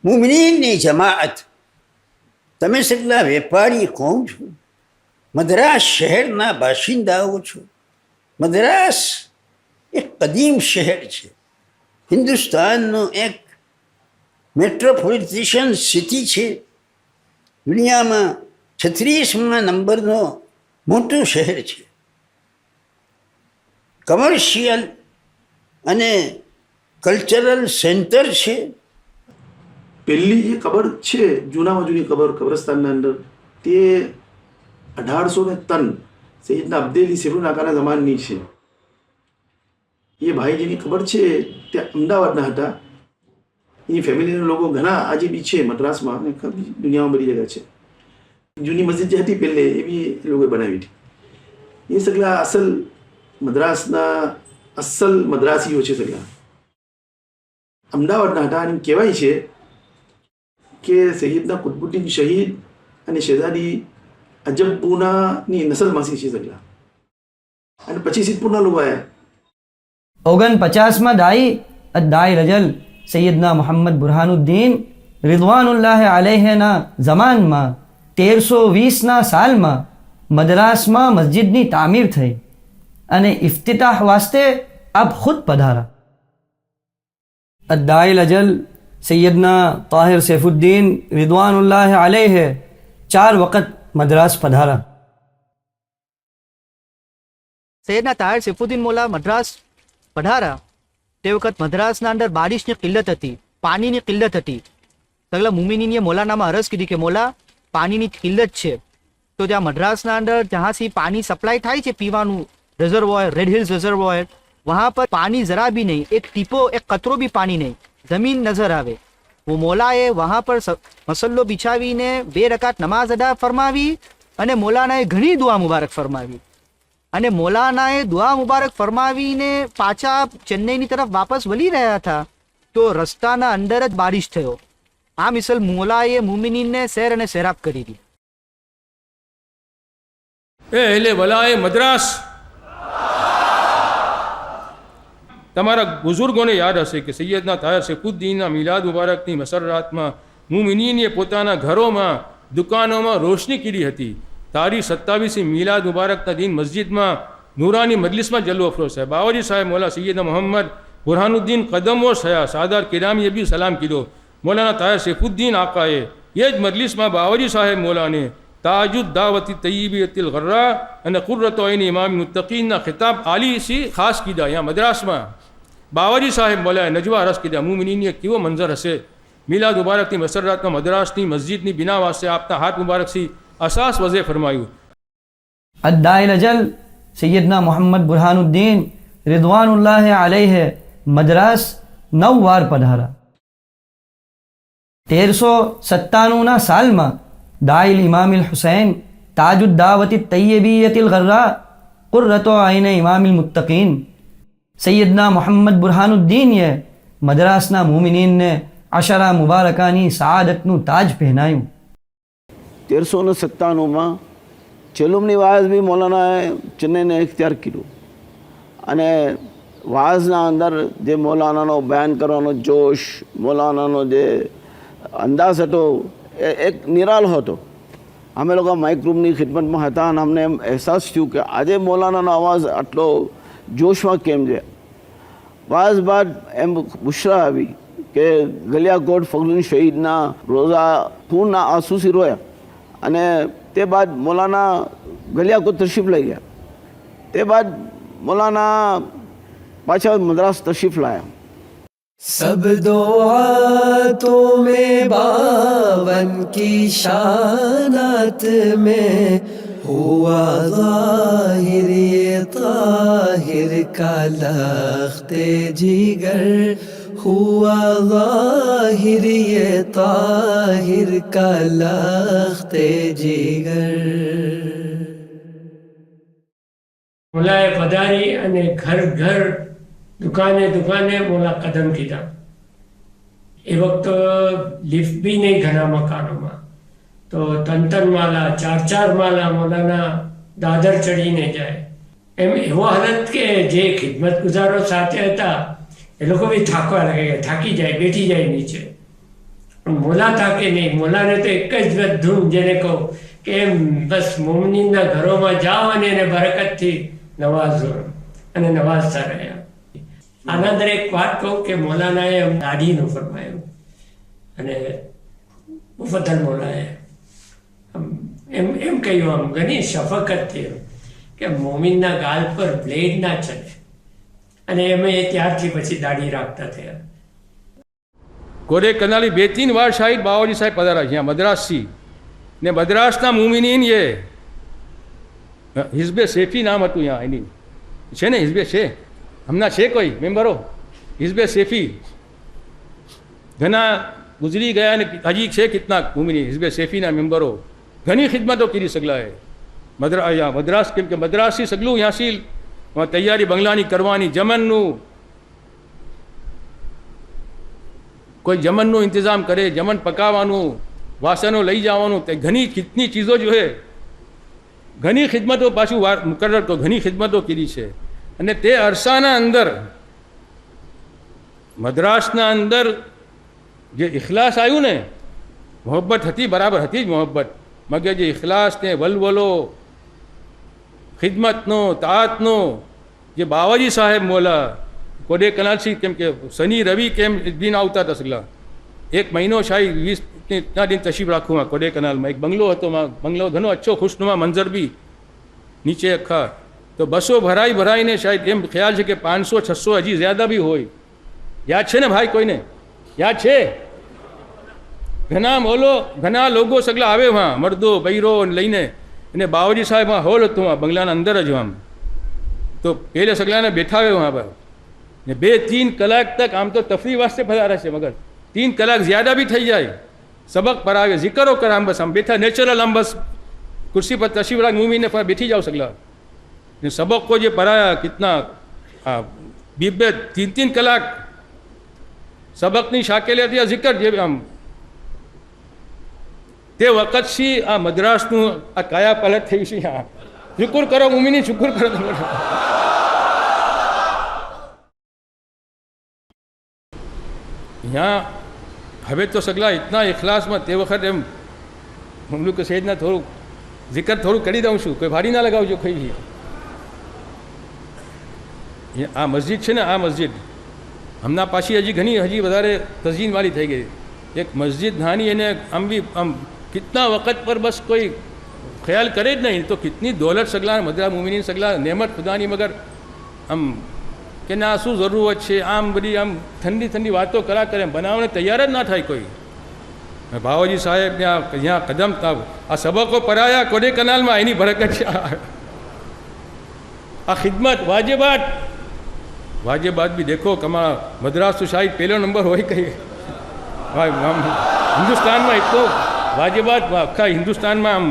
મુમિનીનની જમાઅત, તમે સગલા વેપારી કોમ છો, મદ્રાસ શહેરના બાશિંદાઓ છો. મદ્રાસ એક કદીમ શહેર છે, હિન્દુસ્તાનનું એક મેટ્રોપોલિટિશિયન સિટી છે, દુનિયામાં 36મા નંબરનો મોટું શહેર છે. કમર્શિયલ અને કલ્ચરલ સેન્ટર છે. પહેલી જે કબર છે, જૂનામાં જૂની કબર કબ્રસ્તાનના અંદર, તે 1803 સૈયદના અબ્દેલી સેફુલ નાકાના જમાનની છે. એ ભાઈ જેની ખબર છે તે અમદાવાદના હતા. એ ફેમિલીના લોકો ઘણા આજે બી છે મદ્રાસમાં અને દુનિયામાં બધી જગ્યા છે. જૂની મસ્જિદ જે હતી પહેલે એ બી એ લોકોએ બનાવી હતી. એ સગલા અસલ મદ્રાસના અસલ મદ્રાસીઓ છે. સગલા અમદાવાદના હતા અને કહેવાય છે કે સૈયદના કુતબુદ્દીન શહીદ અને શહેજાદી અજબ્બુનાની નસલમાંથી છે સગલા. અને પછી સિદ્ધપુરના લોકો આવ્યા. 49માં દાઈ અદ્દાઈ રજલ સૈયદના મોહમ્મદ બુરહાનુદ્દીન રિદવાનુલ્લાહ અલૈહિના જમાનમાં 1320ના સાલમાં મદ્રાસમાં મસ્જિદની તામીર થઈ અને ઇફ્તિતાહ વાસ્તે આપ ખુદ પધારા. અદ્દાઈ અજલ સૈયદના તાહિર સૈફુદ્દીન રિદવાનુલ્લાહ અલૈહ 4 વખત મદ્રાસ પધારા. સૈયદના તાહિર સૈફુદ્દીન મોલા મદ્રાસ પધારા તે વખત મદ્રાસના અંદર બારિશની કિલ્લત હતી, પાણીની કિલ્લત હતી. સગલા મુમિનીને મોલાનામાં અરજ કીધી કે મોલા પાણીની કિલ્લત છે, તો ત્યાં મદ્રાસના અંદર જ્યાંથી પાણી સપ્લાય થાય છે પીવાનું રિઝર્વોયર, રેડ હિલ્સ રિઝર્વોયર, વહાં પર પાણી જરા भी नहीं, एक ટીપો एक कतरो भी पानी नहीं, जमीन नजर आवे. वो मोलाए वहां पर मसल्लो बिछावीने 2 रकात नमाज अदा फरमावी અને મોલાનાએ ઘણી દુઆ મુબારક ફરમાવી. અને મોલાનાએ દુઆ મુબારક ફરમાવીને પાછા ચેન્નઈની તરફ વાપસ વળી રહ્યા હતા તો રસ્તાના અંદર જ બારિશ થયો. આ મિસલ મોલાએ મુમિનીનને શેર અને શેરાબ કરી દી. એ એટલે વલાએ મદ્રાસ, તમારા બુઝુર્ગોને યાદ હશે કે સૈયદના તાહિર સૈફુદ્દીનના મિલાદ મુબારકની મસરરાતમાં મુમિનીને પોતાના ઘરોમાં, દુકાનોમાં રોશની કીધી હતી. તારીખ 27 મિલાદ મુબારકના દિન મસ્જિદમાં નૂરાની મજલિસમાં જલ્લો અફરોઝ બાવાજી સાહેબ મોલા સૈયદના મોહમ્મદ બુરહાનુદ્દીન કદમો થયા. સાદાર કિરામીએ બી સલામ કીધો. મૌલાના તાહિર સૈફુદ્દીન આકાએ એ જ મજલિસમાં બાવાજી સાહેબ મોલાને તાજુદ દાવતી તૈયબિયતિલ ગર્રા અને કુર્રતો ઐન ઇમામ મુત્તકીનના ખિતાબ આલી સી ખાસ કીધા. અહીંયા મદ્રાસમાં બાવાજી સાહેબ મોલાએ નજવા રસ કીધા. મુમિનીને કેવો મંજર હશે. મિલાદ મુબારકની મસરરાતમાં મદ્રાસની મસ્જિદની બિના વાસ્તે આપતા હાથ મુબારકથી અસાસ વજે ફરમાયું. અદ્દાઈ રજલ સૈયદના મોહમ્મદ બુરહાનુદ્દીન રિદવાનુલ્લાહ અલૈહ મદ્રાસ 9 વાર પધારા. 1397ના સાલમાં દાઈલ ઇમામિલ હુસૈન તાજુદ દાવતી તૈયબિયતિલ ગર્રા કુર્રતો ઐન ઇમામિલ મુત્તકીન સૈયદના મોહમ્મદ બુરહાનુદ્દીનએ મદ્રાસના મુમિનીનને અશરા મુબારકાની સઆદતનું તાજ પહેનાયું. 1397માં ચેલુમની વાઝ બી મૌલાનાએ ચેન્નઈને ઇખ્તિયાર કર્યું અને વાઝના અંદર જે મૌલાનાનો બયાન કરવાનો જોશ, મૌલાનાનો જે અંદાજ હતો એ એક નિરાલો હતો. અમે લોકો માઇક રૂમની ખિદમતમાં હતા અને અમને એમ અહેસાસ થયું કે આજે મૌલાનાનો અવાજ આટલો જોશમાં કેમ છે. વાઝ બાદ એમ બુશરા આવી કે ગલિયાકોટ ફખરુદ્દીન શહીદના રોઝા ખૂનના આંસુથી રોયા અને તે બાદ મૌલાના ગલિયાકોટ તશરીફ લઈ ગયા. તે બાદ મૌલાના પાછા મદ્રાસ તશરીફ લાયા. सब दुआतों में बावन की शानात में हुआ ज़ाहिर ये ताहिर का लख्ते जिगर हुआ ज़ाहिर ये ताहिर का लख्ते जिगर. મોલાએ પધારી અને ઘર ઘર દુકાને દુકાને મોલા કદમ કીધા. એ વખત લિફ્ટ બી નહીં ઘણા મકાનોમાં, તો 3 માલા 4 માલા મોલાના દાદર ચડીને જાય. એમ એવો હાલત કે જે ખિદમત ગુજારો સાથે હતા એ લોકો બી થાકવા લાગે, થાકી જાય, બેઠી જાય નીચે. પણ મોલા થાકે નહીં. મોલાને તો એક જ ધૂમ, જેને કહું કે એમ બસ મોમનીના ઘરોમાં જાઓ અને એને બરકતથી નવાજો અને નવાજતા રહ્યા. આના અંદર એક વાત કહું કે મૌલાનાએ દાઢીનું ફરમાયું અને મુફદ્દલ મૌલાએ એમ કહ્યું, આમ ઘણી શફકત થયું કે મોમિનના ગાલ પર બ્લેડ ના ચડે, અને એમ ત્યારથી પછી દાઢી રાખતા થયા. કોડેકનાલી 2-3 વાર શાહિદ બાવાજી સાહેબ પધારા અહીંયા મદ્રાસથી, ને મદ્રાસના મુમિનીન એ હિઝબે સેફી નામ હતું અહીંયા એની, છે ને હિઝબે છે, હમણાં છે કોઈ મેમ્બરો હિઝબે સેફી? ઘણા ગુજરી ગયા ને હજી છે કેટલાક મુમિની હિઝબે સેફીના મેમ્બરો. ઘણી ખિદમતો કરી સગલાએ મદ્રાસ, કેમ કે મદ્રાસથી સગલું ત્યાંથી તૈયારી બંગલાની કરવાની, જમનનું કોઈ જમનનું ઇંતજામ કરે, જમન પકાવવાનું, વાસણો લઈ જવાનું, તે ઘણી કેટલી ચીજો જોઈએ, ઘણી ખિદમતો પાછું મુકર્રર તો ઘણી ખિદમતો કરી છે. અને તે અરસાના અંદર મદ્રાસના અંદર જે ઇખલાસ આવ્યું ને, મોહબ્બત હતી, બરાબર હતી જ મોહબ્બત, મગર જે ઇખલાસ ને વલવલો ખિદમતનો તાતનો જે બાવાજી સાહેબ મોલા કોડેકનાલથી, કેમ કે શનિ રવિ કેમ દિન આવતા હતા સગલા, 1 મહિનો શાહી 20 દિન તશરીફ રાખું કોડેકનાલમાં. એક બંગલો હતો, બંગલો ઘણો અચ્છો ખુશનુમા મંજર બી નીચે અખા, તો બસો ભરાઈને શાયદ એમ ખ્યાલ છે કે 500-600 હજી જ્યાદા બી હોય. યાદ છે ને ભાઈ, કોઈને યાદ છે? ઘણા લોકો સગલા આવે વहाँ, મર્દો બૈરો લઈને, અને બાવાજી સાહેબ હોલ હતું બંગલાના અંદર જ આમ, તો પહેલે સગલાને બેઠાવે વहाँ પર, ને 2-3 કલાક તક આમ તો તફરી વાસ્તે ફરારે છે, મગર 3 કલાક જ્યાદા બી થઈ જાય, સબક પરાવે, જિકરો કરે, આમ બસ આમ બેઠા નેચરલ, આમ બસ कुर्सी पर तशरीफ रख मूवी पर बैठी जाओ सगला. सबक को जो पढ़ाया कितना 2-3 कलाक सबकनी शाकेले હતી આ જિકર જે આમ તે વખતથી આ મદ્રાસનું આ કાયા પલટ થઈ છે. હા, શુક્ર કરો મુમિની, શુક્ર કરો. यहाँ હવે તો સગલા ઇતના ઇખલાસમાં તે વખત એમ हम लोग સહેજના થોડું જિકર થોડું કરી દઉં છું, કોઈ ભારી ના લગાવજો કઈ. આ મસ્જિદ છે ને, આ મસ્જિદ હમણાં પાછી હજી વધારે તઝીનવાળી થઈ ગઈ. એક મસ્જિદ નાની, એને આમ બી આમ કિતના વખત પર બસ કોઈ ખ્યાલ કરે જ નહીં, તો કિતની દોલત સગલા મદરા મુમિનીન સગલા નેમત ખુદાની, મગર આમ કે ના શું જરૂરત છે, આમ બધી આમ ઠંડી ઠંડી વાતો કરા કરે, બનાવવાને તૈયાર જ ના થાય કોઈ. ભાવજી સાહેબ અહીંયા કદમ તાવ આ સબકો પરાયા કોડેકનાલમાં, એની બરકત છે. આ ખિદમત વાજેબાત બી દેખો કમા મદ્રાસ તો શાયદ પહેલો નંબર હોય કઈ હિન્દુસ્તાનમાં. એટલો વાજેબાત આખા હિન્દુસ્તાનમાં આમ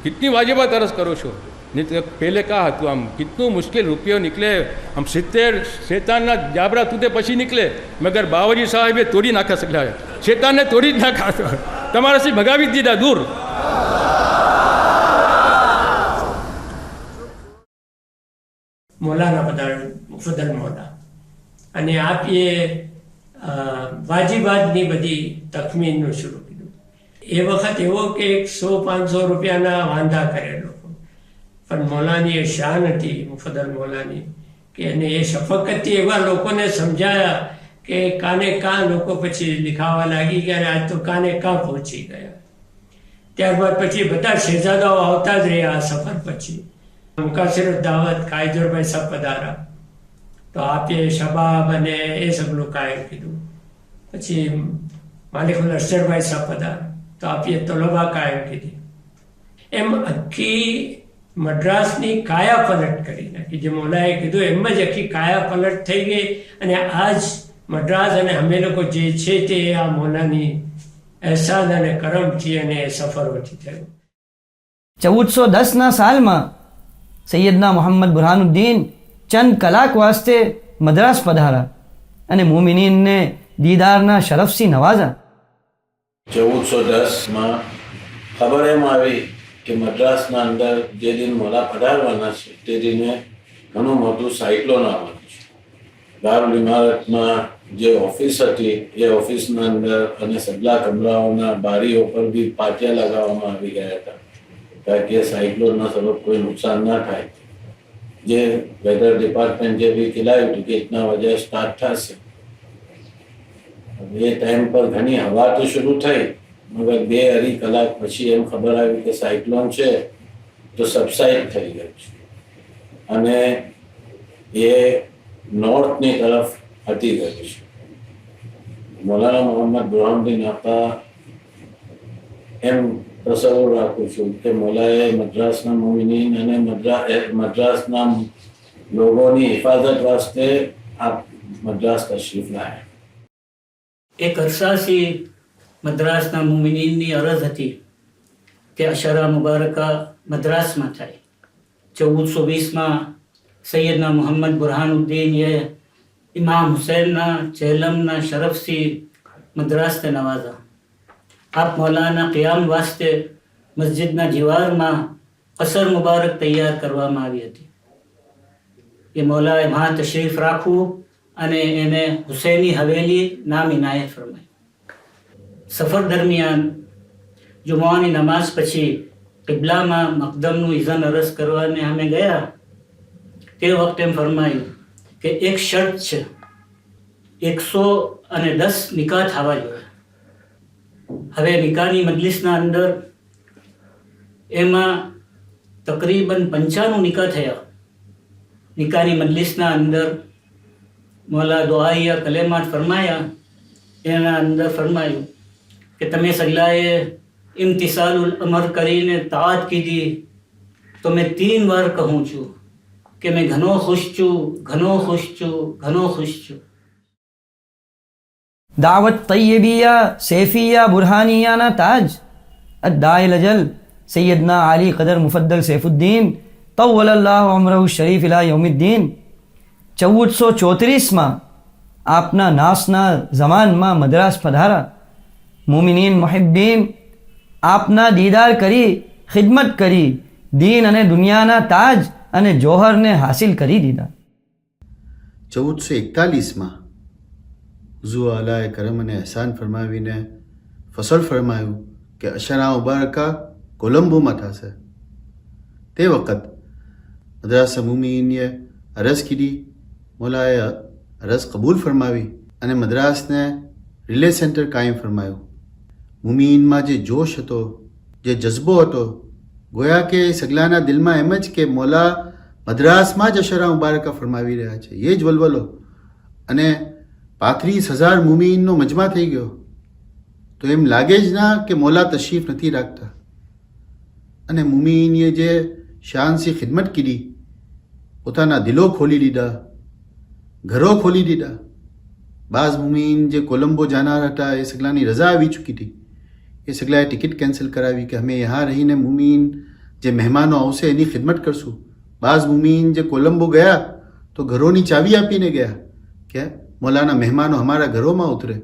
કિતની વાજેબાત અરજ કરો છો. નહીં પહેલે કા હતું આમ કિતનું મુશ્કેલ રૂપિયો નીકળે, આમ 70 શેતાનના જાબરા તૂટે પછી નીકળે, મગર બાવાજી સાહેબે તોડી નાખ્યા સગલા, શેતાનને તોડી જ નાખ્યા, તમારાથી ભગાવી જ દીધા દૂર. મૌલાના પધાર્યા, મુફદ્દલ મૌલા, અને આપીએ વાજીબાતની બધી તખમીનનું શરૂ કર્યું. એ વખત એવો કે 100-500 રૂપિયાના વાંધા કરે લોકો, પણ મૌલાની એ શાન હતી મુફદ્દલ મૌલાની કે એને એ શફકતથી એવા લોકોને સમજાયા કે કાને કાં લોકો પછી લીખાવા લાગી ગયા, અને આજ તો કાને કાં પહોંચી ગયા. ત્યારબાદ પછી બધા શહેજાદાઓ આવતા જ રહ્યા આ સફર પછી. મુકાશિર દાવત કાયજોરભાઈ સાહેબ પધારા, તો આપે શબાબ અને એ સગલું કાયમ કીધું. પછી માલિકુલ અરશદભાઈ સાહેબ પધારા, તો આપે તલબા કાયમ કીધી. એમ આખી મદ્રાસની કાયા પલટ કરી નાખી. જે મૌલાએ કીધું એમ જ આખી કાયા પલટ થઈ ગઈ. અને આજ મદ્રાસ અને અમે લોકો જે છે તે આ મૌલાની અહેસાન અને કરમથી અને સફરોથી થયું. 1410 સાલમાં સૈયદના મોહમ્મદ બુરહાનુદ્દીન ચંદ કલાક વાસ્તે મદ્રાસ પધારા અને મોમિનીનને દીદારના શરફથી નવાજા. 1410માં ખબર એમ આવી કે મદ્રાસના અંદર જે દિન મોલા પધારવાના છે તે દિને ઘણું મોટું સાયક્લોન આવવાનું છે. દારુલ ઇમારતમાં જે ઓફિસ હતી એ ઓફિસના અંદર અને સગલા કમરાઓના બારીઓ પર બી પાટિયા લગાવવામાં આવી ગયા હતા કારણ કે સાયક્લોનના સબબ કોઈ નુકસાન ના થાય. જે વેધર ડિપાર્ટમેન્ટ જે બી ખિલાયું હતું કે ઇતના વજે સ્ટાર્ટ થશે. એ ટાઈમ પર ઘણી હવા તો શરૂ થઈ મગર 2-2.5 કલાક પછી એમ ખબર આવી કે સાયક્લોન છે તો સબસાઇડ થઈ ગયું છે અને એ નોર્થની તરફ હટી ગયું છે. મૌલાના મોહમ્મદ બુરહાનુદ્દીન આકા એમ તસવ્વુર રાખું છું કે મૌલાએ મદ્રાસના મોમિનીન અને મદ્રાસના લોકોની હિફાજત વાસ્તે આ મદ્રાસ તશરીફ લાયા. એક અરસાથી મદ્રાસના મુમિનીનની અરજ હતી કે અશરા મુબારકા મદ્રાસમાં થાય. 1420માં સૈયદના મોહમ્મદ બુરહાનુદ્દીન એ ઇમામ હુસૈનના ચહેલમના શરફથી મદ્રાસને નવાજા. આપ મૌલાના क़ियाम વાસ્તે મસ્જિદના જીવારમાં અસર મુબારક તૈયાર કરવામાં આવી હતી. એ મૌલાએ વહાં તશરીફ રાખવું અને એને હુસૈની હવેલી નામ ઇનાયત ફરમાય. સફર દરમિયાન જુમાની નમાઝ પછી કિબલામાં મકદમનું ઇઝન અરજ કરવાને અમે ગયા. તે વખતે એમ ફરમાયું કે એક શર્ત છે, 110 નિકાહ થવા જોઈએ. હવે નિકાહની મજલિસના અંદર એમાં તકરીબન 95 નિકાહ થયા. નિકાહની મજલિસના અંદર મૌલા દુઆયા કલેમાત ફરમાયા. એના અંદર ફરમાયું કે તમે સગલાએ ઇમ્તિસાલુલ અમર કરીને તાત કીધી તો મેં 3 વાર કહું છું કે મેં ઘણો ખુશ છું, ઘણો ખુશ છું, ઘણો ખુશ છું. दावत तैयबिया सैफिया बुरहानियाना ताज अद्दाइल अजल सैयदना आली कदर मुफद्दल सैफुद्दीन तव्वलल्लाहु उम्रहु शरीफ इला यौमिद्दीन 1434 आपना नासना जमानमा मद्रास पधारा. मोमिनीन मुहिब्बीन आपना दीदार करी, खिदमत करी, दीन अने दुनियाना ताज अने जोहर ने हासिल करी दीदा. 1441 हुज़ूर आला करम ने एहसान फरमावीने फसल फरमाયું કે અશરા મુબારકા કોલંબોમાં થશે. તે વખત મદ્રાસા મુમીનીએ અરજ કીધી. મૌલાએ અરજ કબૂલ ફરમાવી અને મદ્રાસને રિલે સેન્ટર કાયમ ફરમાયું. મુમીનમાં જે જોશ હતો, જે જજ્બો હતો, ગોયા કે સગલાના દિલમાં એમ જ કે મૌલા મદ્રાસમાં જ અશરા મુબારકા ફરમાવી રહ્યા છે. એ જ વલવલો અને 35,000 મુમીનનો મજમા થઈ ગયો તો એમ લાગે જ ના કે મૌલા તશરીફ નથી રાખતા. અને મુમીનીએ જે શાનથી ખિદમત કીધી, પોતાના દિલો ખોલી દીધા, ઘરો ખોલી દીધા. બાઝ મુમીન જે કોલંબો જાનાર હતા એ સગલાની રજા આવી ચૂકી હતી. એ સગલાએ ટિકિટ કેન્સલ કરાવી કે અમે यहाँ રહીને મુમીન જે મહેમાનો આવશે એની ખિદમત કરશું. બાઝ મુમીન જે કોલંબો ગયા તો ઘરોની ચાવી આપીને ગયા કે मौलाना मेहमानों हमारा घरों में उतरे.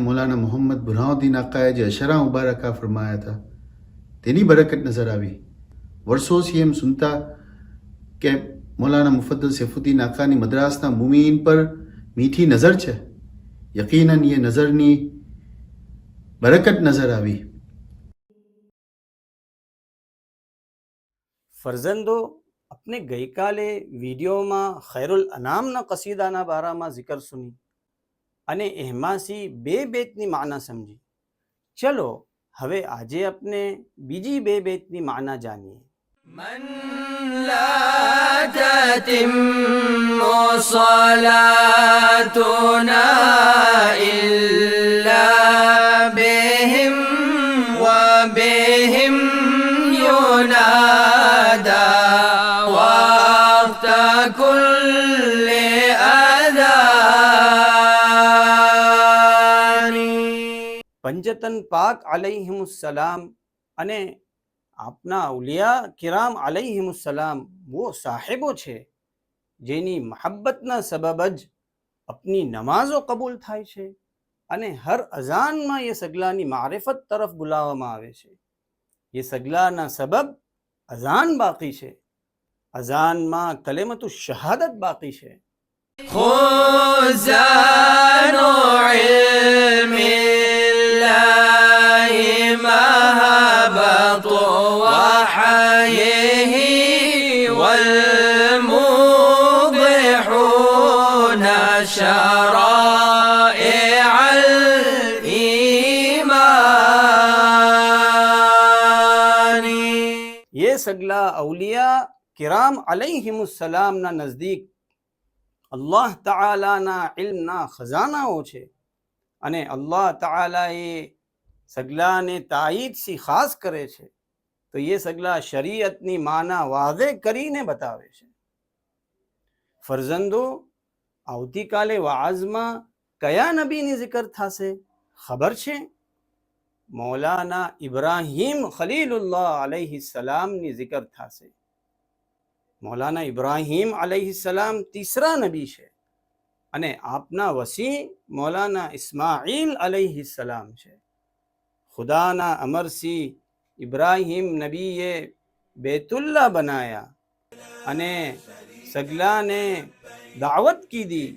मौलाना मोहम्मद बुरहानुद्दीन आकाए जो अशरा मुबारका फरमाया था तेनी बरकत नज़र आई. वर्षों से हम सुनता कि मौलाना मुफद्दल सैफुद्दीन आकानी मद्रासना मुमीन पर मीठी नज़र है. यकीनन ये नज़रनी बरकत नज़र आई. ફરજંદો अपने गई काले वीडियो में खैरुल अनामना कसीदाना बारा में जिक्र सुनी अने एमासी बे बेतनी माना समझी. चलो हवे आजे अपने बीजी बे बेतनी माना जानिए. मन ला ततिम्मु सलातुना इल्ला बिहिम व बिहिम युनादा पंजतन पाक अलैहिमुस्सलाम अने आपना औलिया किराम अलैहिमुस्सलाम वो साहिबो छे जेनी महब्बतना सबब ज अपनी नमाजो कबूल थाय छे अने हर अजान में ये सगलानी मारिफत तरफ बुलाववामां आवे छे. ये सगलाना सबब अजान बाकी छे. अजान में कलेमतु शहादत बाकी है. खुजान شرائع الإيمان. ये सगला अवलिया किराम अलैहिमुસ્સલામના નજદીક અલ્લાહ તઆલાના ઇલ્મના ખજાનાઓ છે અને અલ્લાહ તઆલાએ સગલાને તાઈદથી ખાસ કરે છે. તો ये સગલા શરીયતની માના વાઝે કરીને બતાવે છે. ફરજંદો, આવતીકાલે વાઝમાં કયા નબીની zikr થશે ખબર છે? મૌલાના ઇબ્રાહીમ ખલીલુલ્લાહ અલૈહિસ્સલામની zikr થશે. મૌલાના ઇબ્રાહીમ અલૈહિસ્સલામ તીસરા નબી છે અને આપના વસી મૌલાના ઇસ્માઇલ અલૈહિસ્સલામ છે. ખુદાના અમરસી ઇબ્રાહીમ નબીએ બેતુલ્લા બનાયા અને સગલાને દાવત કીધી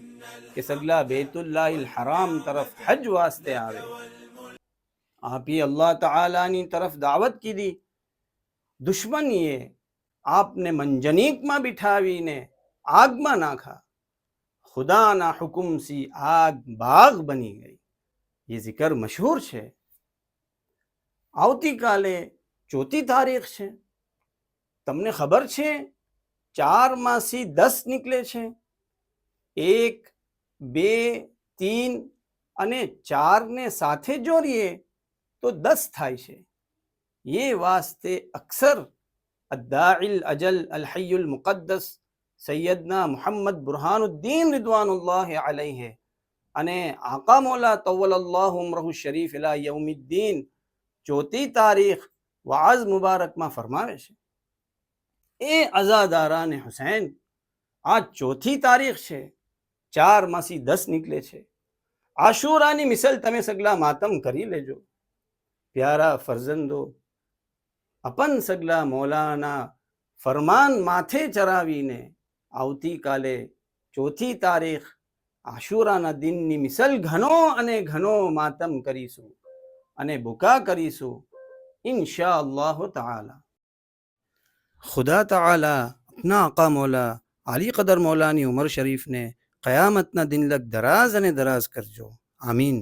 કે સગલા બેતુલ્લાહિલ હરામ તરફ હજ વાસ્તે આવે. આપી અલ્લાહ તઆલાની તરફ દાવત કીધી. દુશ્મનીએ આપને મંજનીકમાં બિઠાવીને આગમાં નાખા. ખુદાના હુકમથી આગ બાગ બની ગઈ. ये जिक्र मशहूर છે. આવતીકાલે 4મી તારીખ છે. તમને ખબર છે 4 માંથી 10 નીકળે છે. 1, 2, 3 અને 4 ને સાથે જોડીએ તો 10 થાય છે. ये वास्ते अक्सर अद्दाइल अजल अल हय्युल मुक़द्दस सैयदना मोहम्मद बुरहानुद्दीन रिदवानुल्लाह अलैहि અને આકા મૌલા તવ્વલલ્લાહુ ઉમરહુ શરીફ ઇલા યૌમિદ્દીન 4મી તારીખ વાઝ મુબારકમાં ફરમાવે છે, એ અઝાદારાને હુસૈન આ 4મી તારીખ છે, 4 માંથી 10 નીકળે છે. આશુરાની મિસલ તમે સગલા માતમ કરી લેજો. પ્યારા ફરજંદો, અપન સગલા મૌલાના ફરમાન માથે ચરાવીને આવતીકાલે 4મી તારીખ આશુરાના દિનની મિસલ ઘણો અને ઘણો માતમ કરીશું અને બુકા કરીશું ઇન્શાઅલ્લાહ તાઆલા. ખુદા તાઆલા અપના આકા મૌલા આલી કદર મૌલાની ઉમર શરીફને क़यामतना दिन लग दराज अने दराज करजो. आमीन.